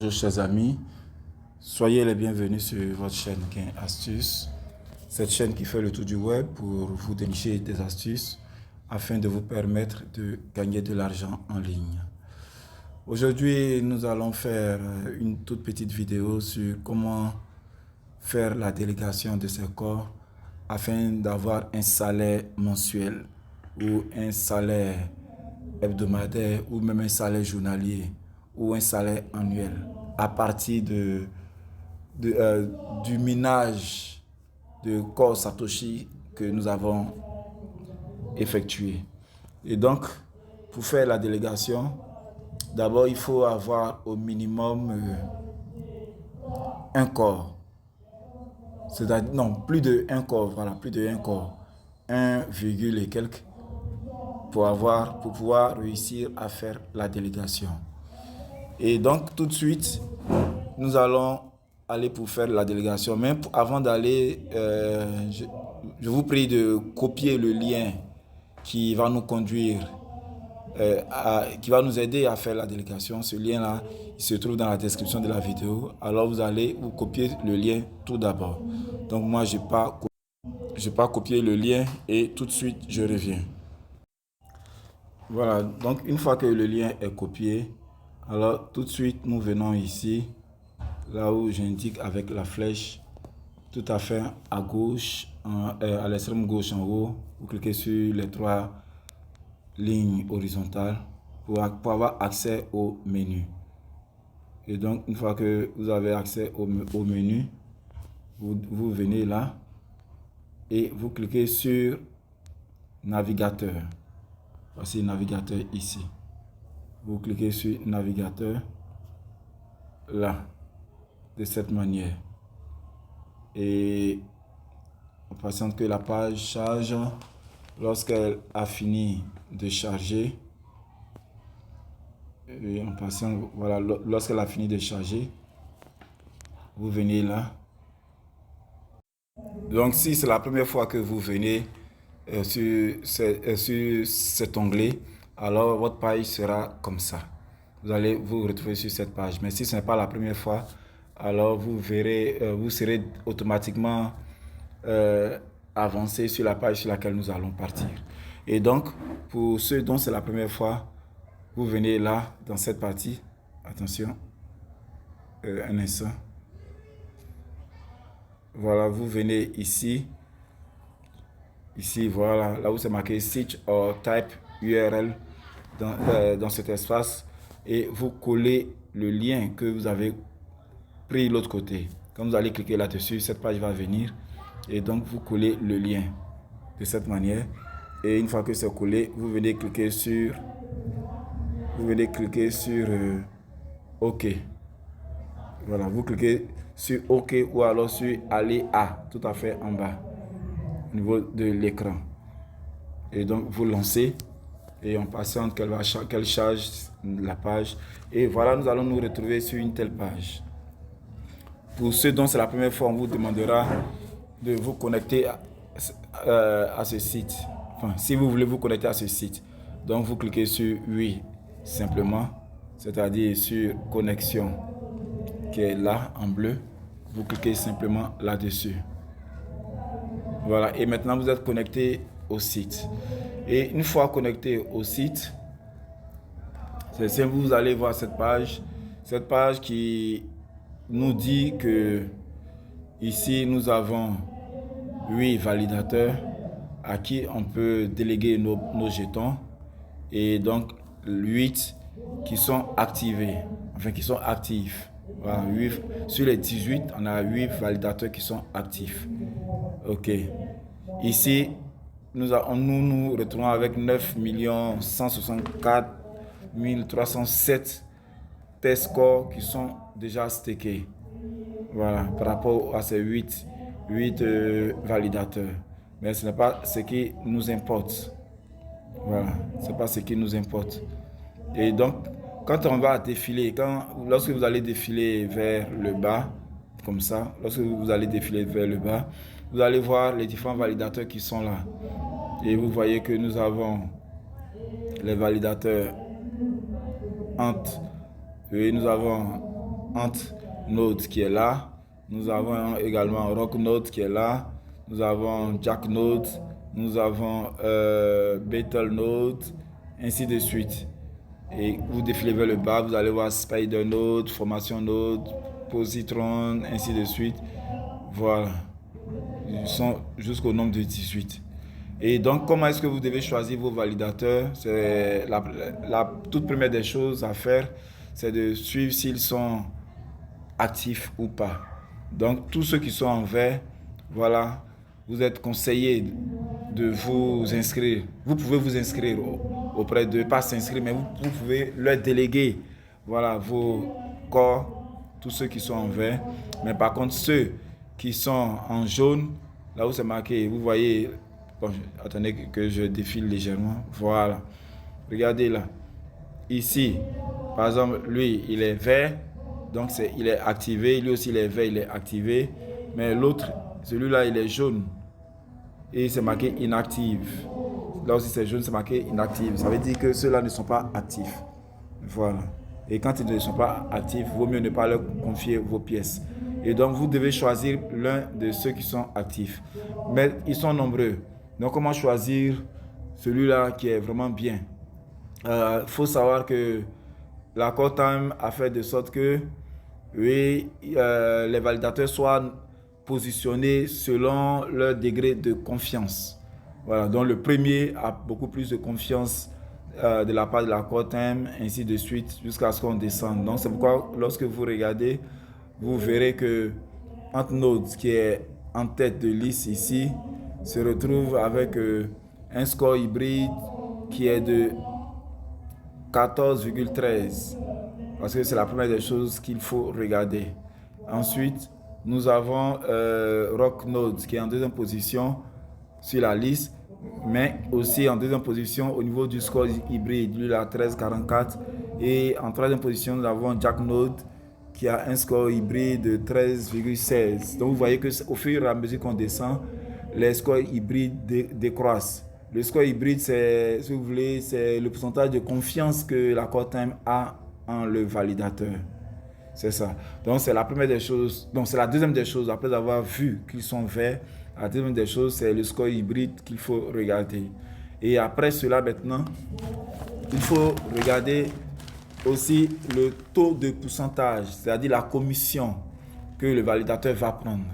Bonjour chers amis, soyez les bienvenus sur votre chaîne Gain Astuces, cette chaîne qui fait le tour du web pour vous dénicher des astuces afin de vous permettre de gagner de l'argent en ligne. Aujourd'hui, nous allons faire une toute petite vidéo sur comment faire la délégation de ses corps afin d'avoir un salaire mensuel ou un salaire hebdomadaire ou même un salaire journalier ou un salaire annuel à partir du minage de corps Satoshi que nous avons effectué. Et donc, pour faire la délégation, d'abord il faut avoir au minimum un corps. C'est-à-dire, non, plus de un corps, voilà, plus de un corps. 1, et quelques pour pouvoir réussir à faire la délégation. Et donc, tout de suite, nous allons aller pour faire la délégation. Mais avant d'aller, je vous prie de copier le lien qui va nous conduire, qui va nous aider à faire la délégation. Ce lien-là, il se trouve dans la description de la vidéo. Alors, vous allez vous copier le lien tout d'abord. Donc, moi, je n'ai pas copié le lien et tout de suite, je reviens. Voilà, donc une fois que le lien est copié, alors tout de suite, nous venons ici, là où j'indique avec la flèche, tout à fait à gauche, à l'extrême gauche en haut, vous cliquez sur les 3 lignes horizontales pour avoir accès au menu. Et donc, une fois que vous avez accès au menu, vous venez là et vous cliquez sur navigateur. Voici le navigateur ici. Vous cliquez sur navigateur là, de cette manière. Et on patiente que la page charge. Lorsqu'elle a fini de charger, et on patiente, voilà, lorsqu'elle a fini de charger, vous venez là. Donc si c'est la première fois que vous venez sur cet onglet, alors votre page sera comme ça. Vous allez vous retrouver sur cette page. Mais si ce n'est pas la première fois, alors vous verrez, vous serez automatiquement avancé sur la page sur laquelle nous allons partir. Et donc, pour ceux dont c'est la première fois, vous venez là, dans cette partie. Attention, un instant. Voilà, vous venez ici. Ici, voilà, là où c'est marqué Search or Type URL dans cet espace. Et vous collez le lien que vous avez pris de l'autre côté. Quand vous allez cliquer là-dessus, cette page va venir. Et donc, vous collez le lien de cette manière. Et une fois que c'est collé, vous venez cliquer sur OK. Voilà, vous cliquez sur OK ou alors sur aller à, tout à fait en bas, au niveau de l'écran. Et donc, vous lancez et on patiente qu'elle charge la page. Et voilà, nous allons nous retrouver sur une telle page. Pour ceux dont c'est la première fois, on vous demandera de vous connecter à ce site. Enfin, si vous voulez vous connecter à ce site. Donc, vous cliquez sur oui, simplement, c'est-à-dire sur connexion, qui est là en bleu. Vous cliquez simplement là-dessus. Voilà, et maintenant vous êtes connecté au site. Et une fois connecté au site, vous allez voir cette page qui nous dit que ici nous avons 8 validateurs à qui on peut déléguer nos jetons et donc 8 qui sont activés, enfin qui sont actifs. Voilà, sur les 18, on a 8 validateurs qui sont actifs. Ok. Ici, nous retrouvons avec 9 164 307 test scores qui sont déjà stakés. Voilà, par rapport à ces 8 validateurs. Mais ce n'est pas ce qui nous importe. Voilà, ce n'est pas ce qui nous importe. Et donc, quand on va défiler, lorsque vous allez défiler vers le bas, comme ça, lorsque vous allez défiler vers le bas, vous allez voir les différents validateurs qui sont là. Et vous voyez que nous avons les validateurs entre, et nous avons Ant Node qui est là. Nous avons également Rock Node qui est là. Nous avons Jack Node. Nous avons Battle Node, ainsi de suite. Et vous défilez vers le bas, vous allez voir Spider Node, Formation Node, Positron, ainsi de suite. Voilà. Ils sont jusqu'au nombre de 18. Et donc, comment est-ce que vous devez choisir vos validateurs? C'est la toute première des choses à faire, c'est de suivre s'ils sont actifs ou pas. Donc, tous ceux qui sont en vert, voilà, vous êtes conseillé de vous inscrire. Vous pouvez vous inscrire auprès d'eux, pas s'inscrire, mais vous pouvez leur déléguer, voilà, vos corps, tous ceux qui sont en vert. Mais par contre, ceux qui sont en jaune, là où c'est marqué, vous voyez, bon, attendez que je défile légèrement, voilà. Regardez là, ici, par exemple, lui, il est vert, donc il est activé, lui aussi il est vert, il est activé, mais l'autre, celui-là, il est jaune et c'est marqué inactive. Là aussi c'est jaune, c'est marqué inactive. Ça veut dire que ceux-là ne sont pas actifs. Voilà. Et quand ils ne sont pas actifs, il vaut mieux ne pas leur confier vos pièces. Et donc vous devez choisir l'un de ceux qui sont actifs. Mais ils sont nombreux. Donc comment choisir celui-là qui est vraiment bien? Faut savoir que la Time a fait de sorte que oui, les validateurs soient positionnés selon leur degré de confiance. Voilà, donc le premier a beaucoup plus de confiance de la part de la Time, ainsi de suite, jusqu'à ce qu'on descende. Donc c'est pourquoi lorsque vous regardez, vous verrez que Antnode, qui est en tête de liste ici, se retrouve avec un score hybride qui est de 14,13. Parce que c'est la première des choses qu'il faut regarder. Ensuite, nous avons Rock Node qui est en deuxième position sur la liste, mais aussi en deuxième position au niveau du score hybride, lui il a 13,44. Et en troisième position, nous avons Jack Node qui a un score hybride de 13,16. Donc vous voyez qu'au fur et à mesure qu'on descend, les scores hybrides décroissent. Le score hybride, c'est, si vous voulez, c'est le pourcentage de confiance que la Time a en le validateur. C'est ça. Donc c'est la première des choses. Donc c'est la deuxième des choses. Après avoir vu qu'ils sont verts, la deuxième des choses, c'est le score hybride qu'il faut regarder. Et après cela, maintenant, il faut regarder aussi le taux de pourcentage, c'est-à-dire la commission que le validateur va prendre.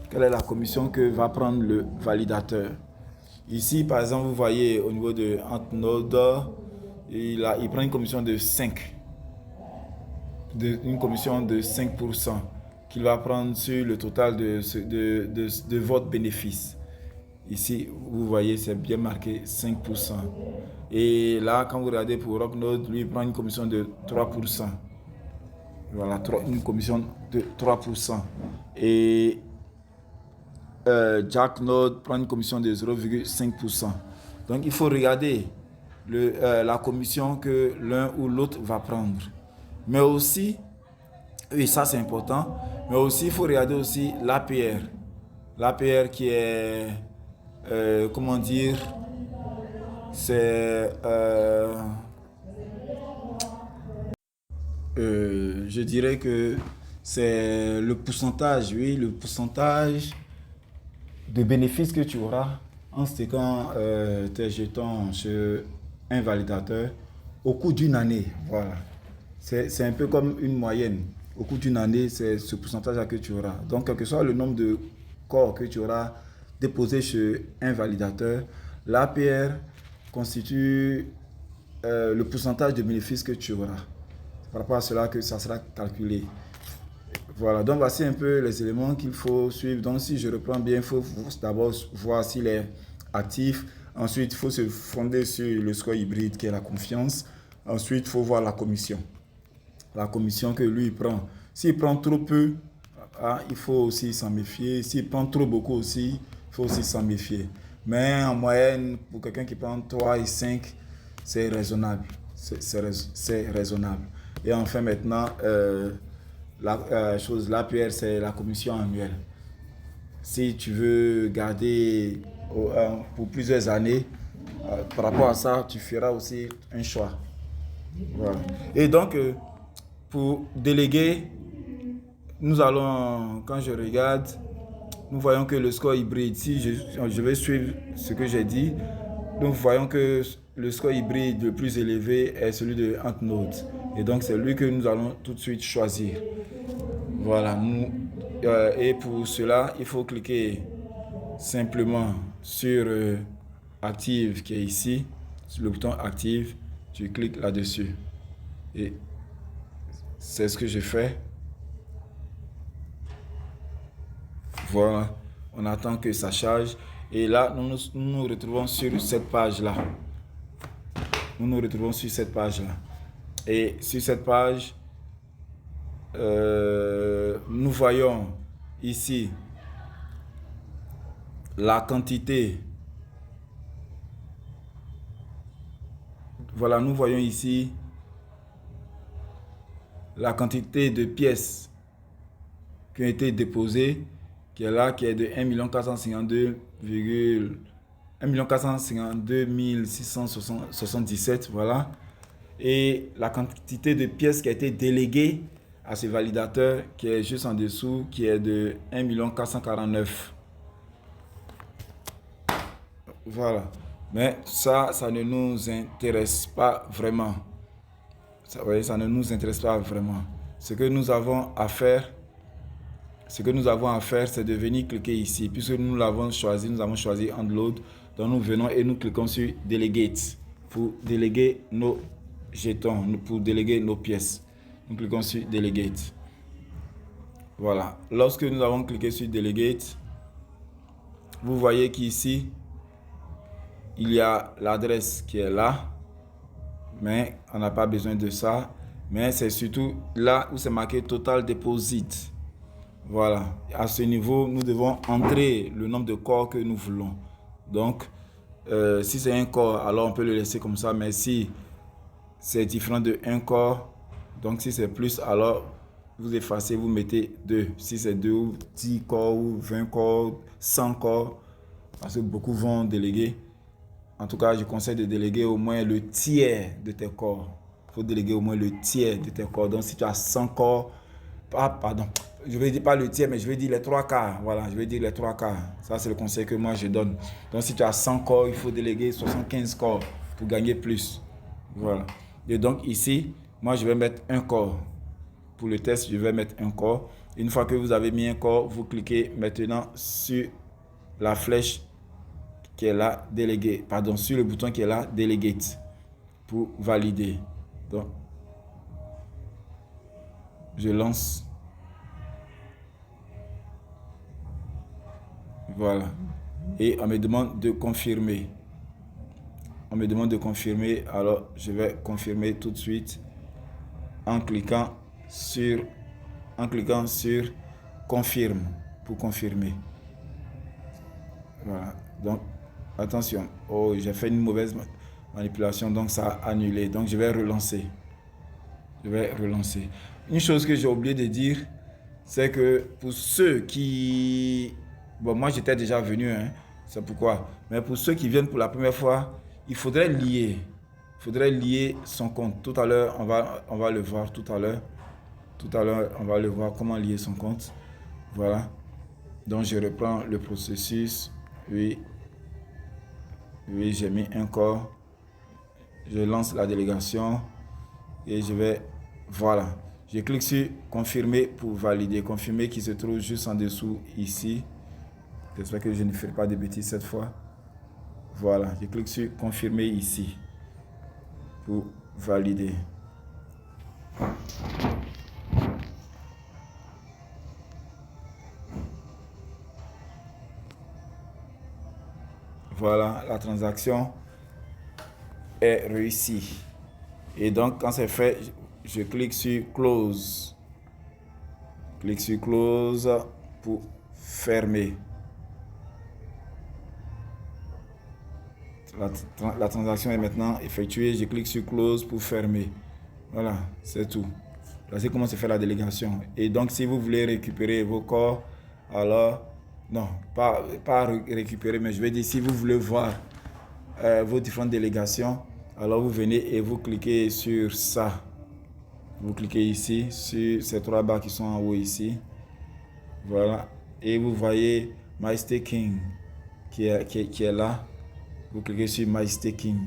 Quelle est la commission que va prendre le validateur? Ici, par exemple, vous voyez au niveau de Antnode, il prend une commission de 5. Une commission de 5% qu'il va prendre sur le total de votre bénéfice. Ici, vous voyez, c'est bien marqué 5%. Et là, quand vous regardez pour Rocknode, lui, il prend une commission de 3%. Voilà, une commission de 3%. Et Jacknode prend une commission de 0,5%. Donc, il faut regarder la commission que l'un ou l'autre va prendre. Mais aussi, oui, ça c'est important, mais aussi il faut regarder aussi l'APR. L'APR qui est, comment dire, c'est, je dirais que c'est le pourcentage, oui, le pourcentage de bénéfices que tu auras en stockant tes jetons chez un validateur au cours d'une année, voilà. C'est un peu comme une moyenne. Au cours d'une année, c'est ce pourcentage-là que tu auras. Donc, quel que soit le nombre de corps que tu auras déposé chez un validateur, l'APR constitue le pourcentage de bénéfices que tu auras. Par rapport à cela que ça sera calculé. Voilà, donc voici un peu les éléments qu'il faut suivre. Donc, si je reprends bien, il faut d'abord voir s'il est actif. Ensuite, il faut se fonder sur le score hybride qui est la confiance. Ensuite, il faut voir la commission. La commission que lui prend. S'il prend trop peu, il faut aussi s'en méfier. S'il prend trop beaucoup aussi, il faut aussi s'en méfier. Mais en moyenne, pour quelqu'un qui prend 3 et 5, c'est raisonnable. C'est raisonnable. Et enfin maintenant, l'APR, c'est la commission annuelle. Si tu veux garder pour plusieurs années, par rapport à ça, tu feras aussi un choix. Voilà. Et donc, pour déléguer nous allons, quand je regarde, nous voyons que le score hybride, si je vais suivre ce que j'ai dit, nous voyons que le score hybride le plus élevé est celui de AntNode. Et donc, c'est lui que nous allons tout de suite choisir. Voilà. Et pour cela, il faut cliquer simplement sur Active qui est ici, sur le bouton Active. Tu cliques là-dessus. Et c'est ce que je fais. Voilà. On attend que ça charge. Et là, nous nous retrouvons sur cette page-là. Nous nous retrouvons sur cette page-là. Et sur cette page, nous voyons ici la quantité. Voilà, nous voyons ici la quantité de pièces qui ont été déposées, qui est là, qui est de 1 452 677, voilà. Et la quantité de pièces qui a été déléguée à ce validateur, qui est juste en dessous, qui est de 1 449. Voilà. Mais ça ne nous intéresse pas vraiment. Ça ne nous intéresse pas vraiment. Ce que nous avons à faire, c'est de venir cliquer ici. Puisque nous l'avons choisi, nous avons choisi Unload. Donc nous venons et nous cliquons sur Delegate pour déléguer nos jetons, pour déléguer nos pièces. Nous cliquons sur Delegate. Voilà. Lorsque nous avons cliqué sur Delegate, vous voyez qu'ici, il y a l'adresse qui est là, mais on n'a pas besoin de ça. Mais c'est surtout là où c'est marqué Total Deposit. Voilà. À ce niveau, nous devons entrer le nombre de corps que nous voulons. Donc, si c'est un corps, alors on peut le laisser comme ça. Mais si c'est différent de un corps, donc si c'est plus, alors vous effacez, vous mettez 2. Si c'est 2 ou 10 corps ou 20 corps, 100 corps, parce que beaucoup vont déléguer. En tout cas, je conseille de déléguer au moins le tiers de tes corps. Il faut déléguer au moins le tiers de tes corps. Donc, si tu as 100 corps, pardon, je vais dire pas le tiers, mais je vais dire les 3 quarts. Voilà, je vais dire les 3 quarts. Ça, c'est le conseil que moi, je donne. Donc, si tu as 100 corps, il faut déléguer 75 corps pour gagner plus. Voilà. Et donc, ici, moi, je vais mettre un corps. Pour le test, je vais mettre un corps. Une fois que vous avez mis un corps, vous cliquez maintenant sur la flèche qui est là, délégué, pardon, sur le bouton qui est là, Delegate, pour valider. Donc, je lance. Voilà. Et on me demande de confirmer. On me demande de confirmer, alors je vais confirmer tout de suite en cliquant sur confirme pour confirmer. Voilà. Donc, attention, oh, j'ai fait une mauvaise manipulation, donc ça a annulé. Donc, je vais relancer. Une chose que j'ai oublié de dire, c'est que pour ceux qui... Bon, moi, j'étais déjà venu, hein, c'est pourquoi. Mais pour ceux qui viennent pour la première fois, il faudrait lier. Son compte. Tout à l'heure, on va le voir tout à l'heure. On va le voir comment lier son compte. Voilà. Donc, je reprends le processus. Oui, j'ai mis un corps. Je lance la délégation et je vais, voilà. Je clique sur confirmer pour valider. Confirmer qui se trouve juste en dessous ici. J'espère que je ne ferai pas de bêtises cette fois. Voilà, je clique sur confirmer ici pour valider. Voilà, la transaction est réussie. Et donc, quand c'est fait, je clique sur Close. Clique sur Close pour fermer. La transaction est maintenant effectuée. Je clique sur Close pour fermer. Voilà, c'est tout. Voici comment se fait la délégation. Et donc, si vous voulez récupérer vos corps, alors... Non, pas récupérer, mais je vais dire, si vous voulez voir vos différentes délégations, alors vous venez et vous cliquez sur ça. Vous cliquez ici sur ces 3 barres qui sont en haut ici. Voilà. Et vous voyez My Staking qui est là. Vous cliquez sur My Staking.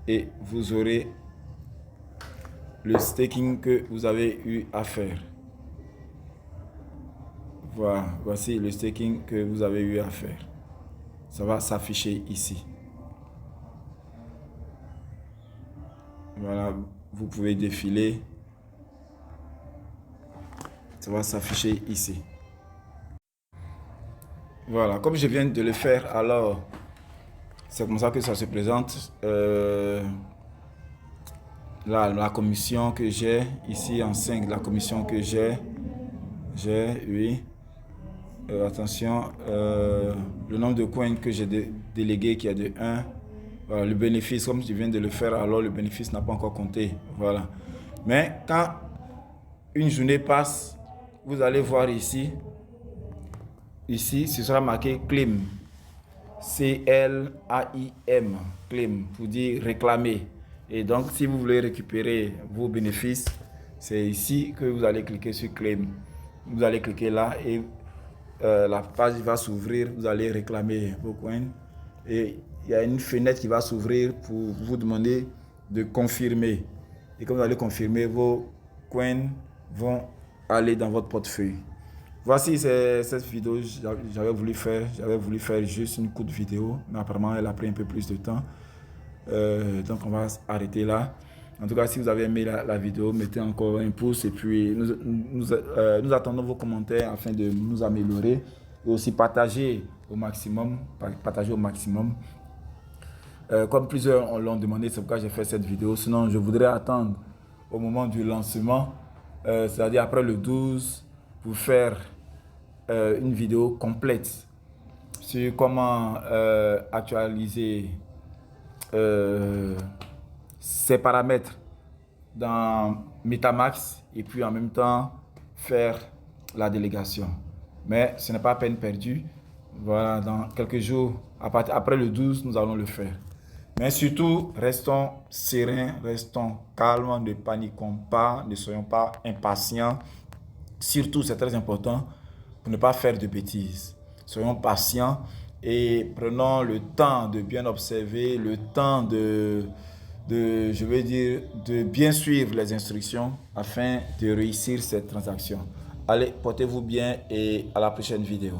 Et vous aurez le staking que vous avez eu à faire. Voilà. Voici le staking que vous avez eu à faire. Ça va s'afficher ici. Voilà. Vous pouvez défiler. Ça va s'afficher ici. Voilà, comme je viens de le faire, alors c'est comme ça que ça se présente. La commission que j'ai ici en 5, la commission que j'ai, oui. Attention, le nombre de coins que j'ai délégué qui est de 1. Voilà, le bénéfice, comme je viens de le faire, alors le bénéfice n'a pas encore compté. Voilà. Mais quand une journée passe, vous allez voir ici. Ici, ce sera marqué claim. C-L-A-I-M. Claim, pour dire réclamer. Et donc, si vous voulez récupérer vos bénéfices, c'est ici que vous allez cliquer sur claim. Vous allez cliquer là et la page va s'ouvrir. Vous allez réclamer vos coins. Et il y a une fenêtre qui va s'ouvrir pour vous demander de confirmer. Et quand vous allez confirmer, vos coins vont aller dans votre portefeuille. Voici cette vidéo, j'avais voulu faire juste une courte vidéo, mais apparemment elle a pris un peu plus de temps. Donc on va arrêter là. En tout cas, si vous avez aimé la vidéo, mettez encore un pouce et puis nous attendons vos commentaires afin de nous améliorer et aussi partager au maximum. Comme plusieurs l'ont demandé, c'est pourquoi j'ai fait cette vidéo. Sinon, je voudrais attendre au moment du lancement, c'est-à-dire après le 12, pour faire une vidéo complète sur comment actualiser ces paramètres dans MetaMask et puis en même temps faire la délégation. Mais ce n'est pas peine perdue. Voilà, dans quelques jours, après le 12, nous allons le faire. Mais surtout, restons sereins, restons calmes, ne paniquons pas, ne soyons pas impatients. Surtout, c'est très important pour ne pas faire de bêtises. Soyons patients et prenons le temps de bien observer, le temps je veux dire, de bien suivre les instructions afin de réussir cette transaction. Allez, portez-vous bien et à la prochaine vidéo.